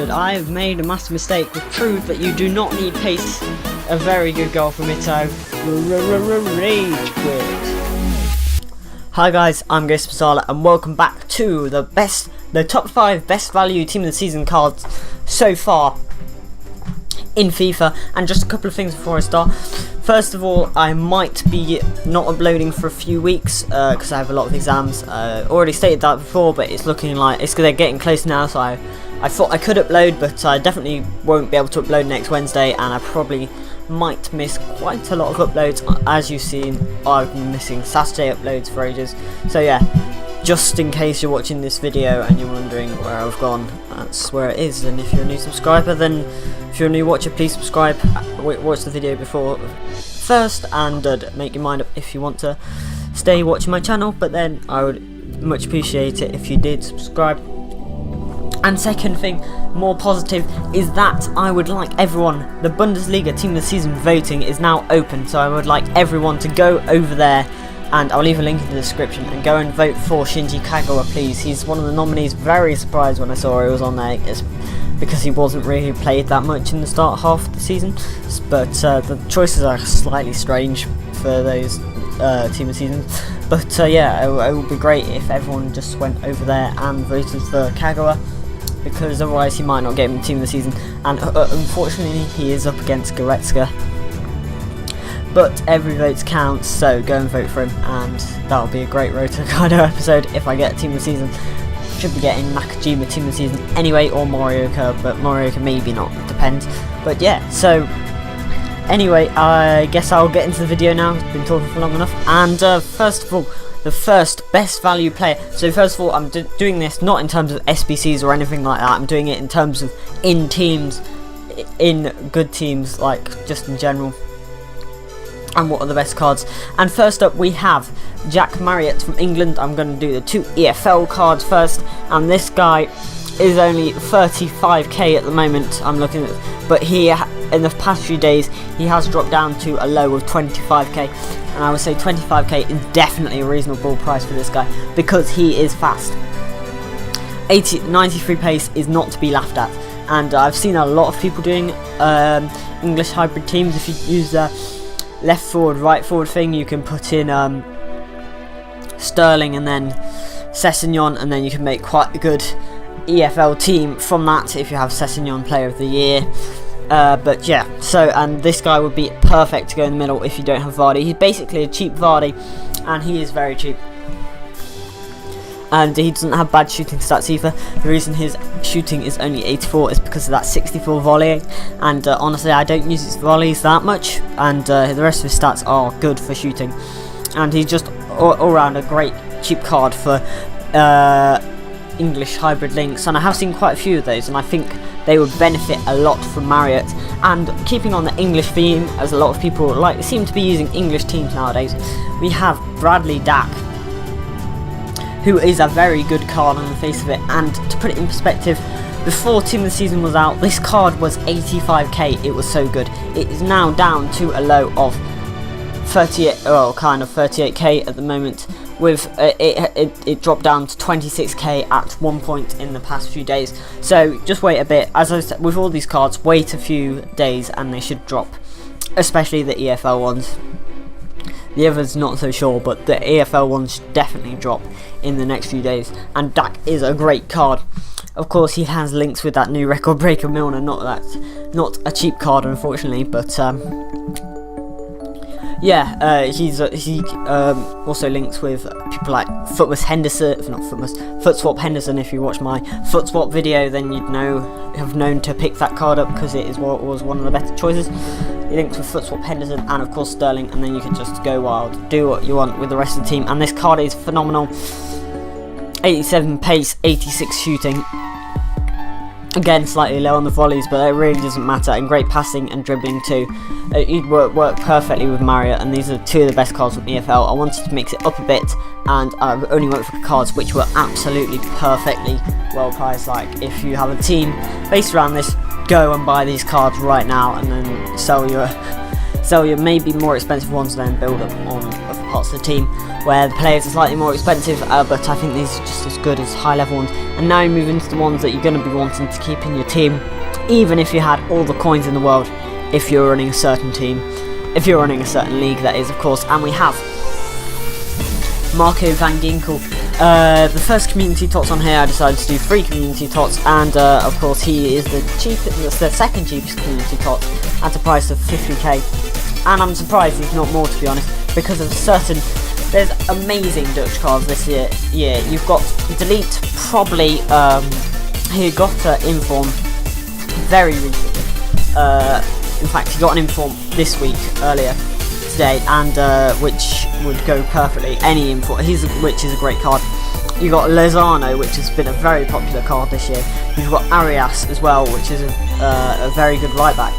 bastard, I have made a massive mistake. We've proved that you do not need pace. A very good goal from Ito. Rage quit. Hi guys, I'm Ghost Masala and welcome back to the top 5 best value team of the season cards so far in FIFA. And just a couple of things before I start. First of all, I might be not uploading for a few weeks because I have a lot of exams. Already stated that before, but it's looking like they're getting close now, so I thought I could upload, but I definitely won't be able to upload next Wednesday, and I probably might miss quite a lot of uploads. As you've seen, I've been missing Saturday uploads for ages. So yeah, just in case you're watching this video and you're wondering where I've gone, that's where it is. And if you're a new subscriber, then if you're a new watcher, please subscribe, watch the video before first, and make your mind up if you want to stay watching my channel. But then I would much appreciate it if you did subscribe. And second thing, more positive, is that I would like everyone, the Bundesliga team of the season voting is now open, so I would like everyone to go over there, and I'll leave a link in the description, and go and vote for Shinji Kagawa, please. He's one of the nominees. Very surprised when I saw he was on there, it's because he wasn't really played that much in the start half of the season, but the choices are slightly strange for those team of the season. But yeah, it would be great if everyone just went over there and voted for Kagawa, because otherwise he might not get him the team of the season, and unfortunately he is up against Goretzka. But every vote counts, so go and vote for him, and that'll be a great Road To Hokkaido episode if I get a team of the season. Should be getting Nakajima team of the season anyway, or Marriott, but Marriott maybe not, depends. But yeah, so anyway, I guess I'll get into the video now. I've been talking for long enough, and first of all, the first best value player. So first of all, I'm doing this not in terms of SBCs or anything like that. I'm doing it in terms of in teams, in good teams, like just in general, and what are the best cards. And first up we have Jack Marriott from England. I'm going to do the 2 EFL cards first, and this guy is only 35k at the moment. I'm looking at, but he in the past few days he has dropped down to a low of 25k, and I would say 25k is definitely a reasonable price for this guy because he is fast. 93 pace is not to be laughed at, and I've seen a lot of people doing English hybrid teams. If you use the left forward right forward thing, you can put in Sterling and then Sessegnon, and then you can make quite a good EFL team from that if you have Sessegnon player of the year. But yeah, so, and this guy would be perfect to go in the middle if you don't have Vardy. He's basically a cheap Vardy, and he is very cheap, and he doesn't have bad shooting stats either. The reason his shooting is only 84 is because of that 64 volleying, and honestly I don't use his volleys that much, and the rest of his stats are good for shooting, and he's just all round a great cheap card for English hybrid links, and I have seen quite a few of those, and I think they would benefit a lot from Marriott. And keeping on the English theme, as a lot of people seem to be using English teams nowadays, we have Bradley Dack, who is a very good card on the face of it. And to put it in perspective, before team of the season was out, this card was 85k. It was so good. It is now down to a low of 38k at the moment, with it dropped down to 26k at one point in the past few days. So just wait a bit. As I said, with all these cards, wait a few days and they should drop, especially the EFL ones. The others not so sure, but the EFL ones should definitely drop in the next few days, and Dack is a great card. Of course he has links with that new record breaker Milner, not a cheap card unfortunately, but yeah, he also links with people like Footswap Henderson. If you watch my Footswap video, then you'd have known to pick that card up because it was one of the better choices. He links with Footswap Henderson and of course Sterling, and then you can just go wild, do what you want with the rest of the team. And this card is phenomenal. 87 pace, 86 shooting. Again, slightly low on the volleys, but it really doesn't matter. And great passing and dribbling too. He'd work perfectly with Marriott, and these are 2 of the best cards from EFL. I wanted to mix it up a bit, and I only went for cards which were absolutely perfectly well priced. Like, if you have a team based around this, go and buy these cards right now, and then sell your sell your maybe more expensive ones, then build up on other parts of the team where the players are slightly more expensive, but I think these are just as good as high level ones. And now you move into the ones that you're going to be wanting to keep in your team, even if you had all the coins in the world, if you're running a certain team, if you're running a certain league, that is, of course. And we have Marco van Ginkel. The first community tots on here, I decided to do 3 community tots, and of course he is the second cheapest community tot at a price of 50k. And I'm surprised he's not more, to be honest, because of there's amazing Dutch cards this year. You've got Delete, probably he got Inform very recently. In fact, he got an Inform this week, earlier today, and which would go perfectly. Any Inform, which is a great card. You got Lozano, which has been a very popular card this year. You've got Arias as well, which is a very good right back,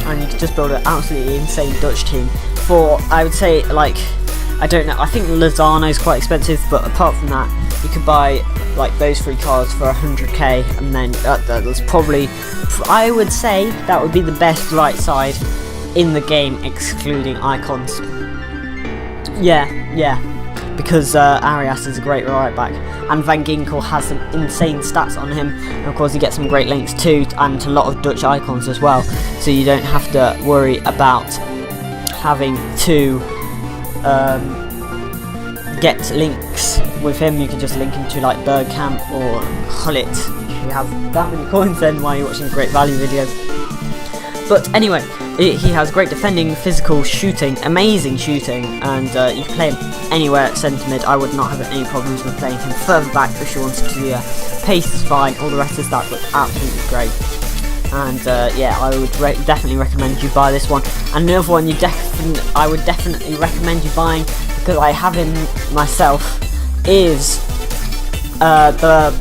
and you can just build an absolutely insane Dutch team for, I would say, like, I don't know, I think Lozano is quite expensive, but apart from that, you could buy like those 3 cards for 100k, and then that's probably, I would say that would be the best right side in the game, excluding icons. Yeah, because Arias is a great right back, and Van Ginkel has some insane stats on him, and of course you get some great links too, and a lot of Dutch icons as well, so you don't have to worry about having to get links with him. You can just link him to like Bergkamp or Gullit. If you have that many coins, then why are you watching great value videos? But anyway, he has great defending, physical, shooting, amazing shooting, and you can play him anywhere at centre mid. I would not have any problems with playing him further back if you wanted to do that. Pace is fine, all the rest of the stats look absolutely great. And yeah, I would definitely recommend you buy this one. And another one I would definitely recommend you buying, because I have him myself, is the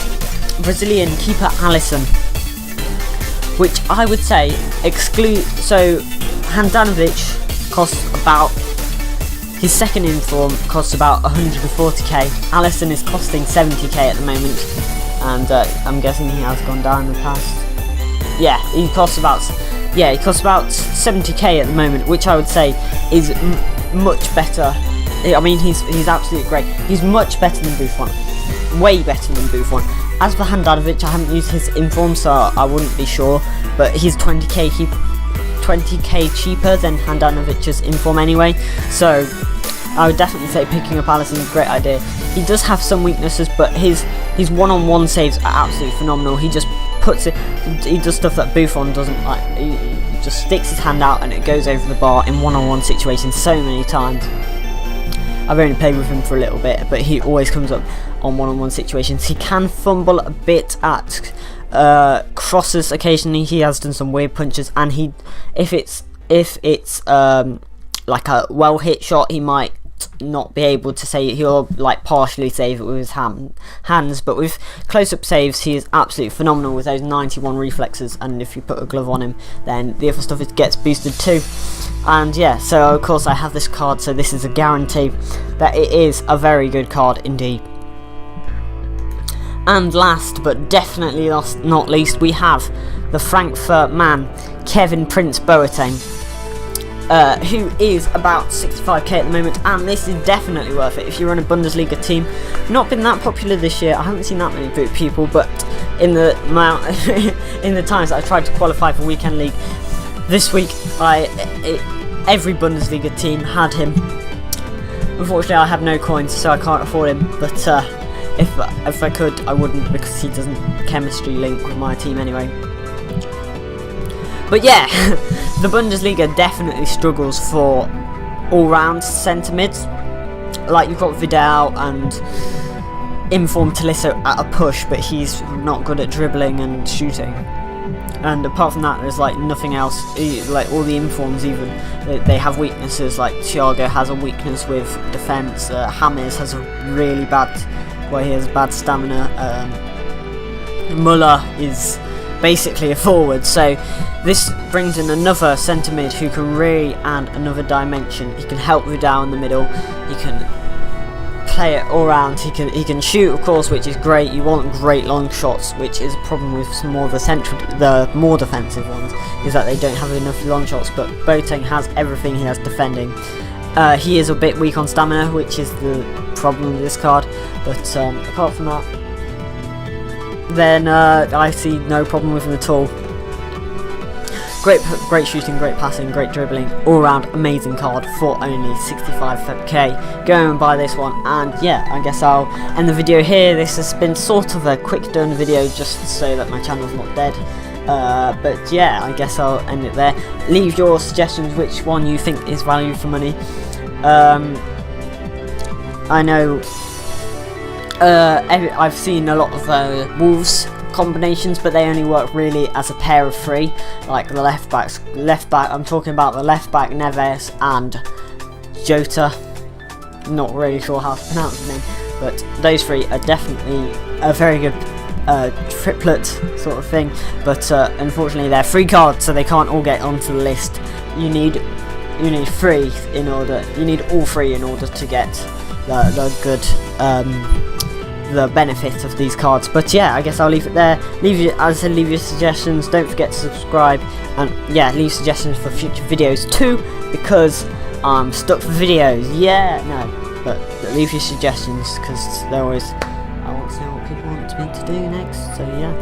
Brazilian keeper Alisson, which I would say so Handanovic costs about, his second inform costs about 140k. Alisson is costing 70k at the moment, and I'm guessing he has gone down in the past. Yeah, he costs about 70k at the moment, which I would say is much better. I mean, he's absolutely great. He's much better than Buffon, way better than Buffon. As for Handanovic, I haven't used his inform, so I wouldn't be sure, but he's 20k cheaper than Handanovic's inform anyway, so I would definitely say picking up Alisson is a great idea. He does have some weaknesses, but his one-on-one saves are absolutely phenomenal. He just he does stuff that Buffon doesn't like. He just sticks his hand out and it goes over the bar in one-on-one situations so many times. I've only played with him for a little bit, but he always comes up on one-on-one situations. He can fumble a bit at crosses occasionally. He has done some weird punches, and if it's like a well hit shot, he might not be able to save. He'll like partially save it with his hands, but with close-up saves, he is absolutely phenomenal with those 91 reflexes. And if you put a glove on him, then the other stuff gets boosted too. And yeah, so of course I have this card, so this is a guarantee that it is a very good card indeed. And last but definitely not least, we have the Frankfurt man, Kevin Prince Boateng, who is about 65k at the moment, and this is definitely worth it if you run a Bundesliga team. Not been that popular this year. I haven't seen that many people, but in the in the times that I tried to qualify for weekend league this week, every Bundesliga team had him. Unfortunately, I have no coins, so I can't afford him. But if I could, I wouldn't, because he doesn't chemistry link with my team anyway. But yeah, the Bundesliga definitely struggles for all-round centre mids. Like, you've got Vidal and Inform Tolisso at a push, but he's not good at dribbling and shooting. And apart from that, there's like nothing else. Like all the informs, even they have weaknesses. Like Thiago has a weakness with defence. James has a really bad, he has bad stamina. Muller is basically a forward. So this brings in another centre mid who can really add another dimension. He can help Vidal in the middle. He can play it all round. He can shoot, of course, which is great. You want great long shots, which is a problem with some more of the more defensive ones, is that they don't have enough long shots. But Boateng has everything. He has defending. He is a bit weak on stamina, which is the problem with this card. But apart from that, then I see no problem with him at all. Great shooting, great passing, great dribbling, all round amazing card for only 65k. Go and buy this one, and yeah, I guess I'll end the video here. This has been sort of a quick done video just so that my channel's not dead. But yeah, I guess I'll end it there. Leave your suggestions which one you think is value for money. I know I've seen a lot of Wolves combinations, but they only work really as a pair of three, like the left back. I'm talking about the left back Neves and Jota. Not really sure how to pronounce the name, but those three are definitely a very good triplet sort of thing. But unfortunately, they're free cards, so they can't all get onto the list. You need three in order. You need all three in order to get the good. The benefit of these cards. But yeah, I guess I'll leave it there. As I said, leave your suggestions. Don't forget to subscribe, and yeah, leave suggestions for future videos too, because I'm stuck for videos. Yeah, no, but leave your suggestions, because they're always, I want to know what people want me to do next. So yeah.